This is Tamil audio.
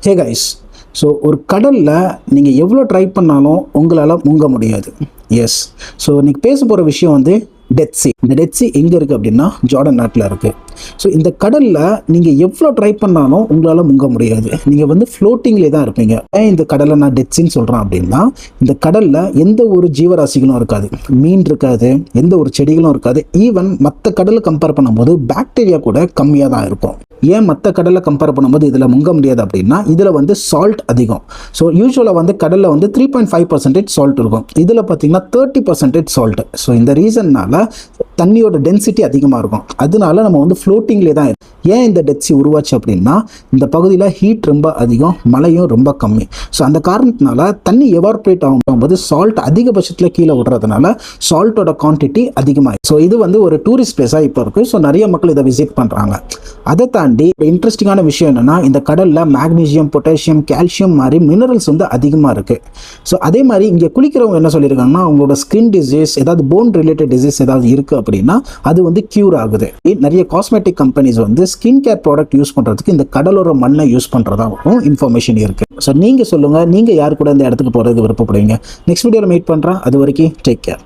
ஹே கைஸ், ஸோ ஒரு கடலில் நீங்கள் எவ்வளோ ட்ரை பண்ணாலும் உங்களால் முங்க முடியாது. எஸ், ஸோ இன்றைக்கி பேச போகிற விஷயம் வந்து டெத் சி. இந்த டெத் சி எங்கே இருக்குது அப்படின்னா ஜார்டன் நாட்டில் இருக்குது. ஸோ இந்த கடலில் நீங்கள் எவ்வளோ ட்ரை பண்ணாலும் உங்களால் முங்க முடியாது. நீங்கள் வந்து ஃப்ளோட்டிங்லேயே தான் இருப்பீங்க. ஏன் இந்த கடலை நான் டெத் சின்னு சொல்கிறேன் அப்படின்னா, இந்த கடலில் எந்த ஒரு ஜீவராசிகளும் இருக்காது, மீன் இருக்காது, எந்த ஒரு செடிகளும் இருக்காது. ஈவன் மற்ற கடலை கம்பேர் பண்ணும்போது பாக்டீரியா கூட கம்மியாக தான் இருக்கும். ஏன் மற்ற கடலை கம்பேர் பண்ணும்போது இதில் முங்க முடியாது அப்படின்னா, இதில் வந்து சால்ட் அதிகம். ஸோ யூஸ்வலாக வந்து கடலில் வந்து 3.5% சால்ட் இருக்கும், இதில் பார்த்தீங்கன்னா 30% சால்ட். ஸோ இந்த ரீசன்னால் தண்ணியோட டென்சிட்டி அதிகமாக இருக்கும். அதனால நம்ம வந்து ஃப்ளோட்டிங்லேயே தான் இருக்கும். ஏன் இந்த டெத் சி உருவாச்சு அப்படின்னா, இந்த பகுதியில் ஹீட் ரொம்ப அதிகம், மழையும் ரொம்ப கம்மி. ஸோ அந்த காரணத்தினால தண்ணி எவார்பரேட் ஆகும்போது சால்ட் அதிகபட்சத்தில் கீழே விடுறதுனால சால்ட்டோட குவான்டிட்டி அதிகமாகும். ஸோ இது வந்து ஒரு டூரிஸ்ட் பிளேஸாக இப்போ இருக்குது. ஸோ நிறைய மக்கள் இதை விசிட் பண்ணுறாங்க. அதை தாண்டி இன்ட்ரெஸ்டிங்கான விஷயம் என்னென்னா, இந்த கடலில் மேக்னீசியம், பொட்டாசியம், கால்சியம் மாதிரி மினரல்ஸ் வந்து அதிகமாக இருக்குது. ஸோ அதே மாதிரி இங்கே குளிக்கிறவங்க என்ன சொல்லியிருக்காங்கன்னா, அவங்களோட ஸ்கின் டிசீஸ், ஏதாவது போன் ரிலேட்டட் டிசீஸ் ஏதாவது இருக்குது அப்படின்னா அது வந்து க்யூர் ஆகுது. நிறைய காஸ்மெட்டிக் கம்பெனிஸ் வந்து ஸ்கின் கேர் ப்ராடக்ட் யூஸ் பண்ணுறதுக்கு இந்த கடலோர மண்ணை யூஸ் பண்ணுறதாகவும் இன்ஃபர்மேஷன் இருக்குது. ஸோ நீங்கள் சொல்லுங்கள், நீங்கள் யார் கூட இந்த இடத்துக்கு போகிறதுக்கு விருப்பப்படுவீங்க? நெக்ஸ்ட் வீடியோவில் மீட் பண்ணுறேன். அது வரைக்கும் டேக் கேர்.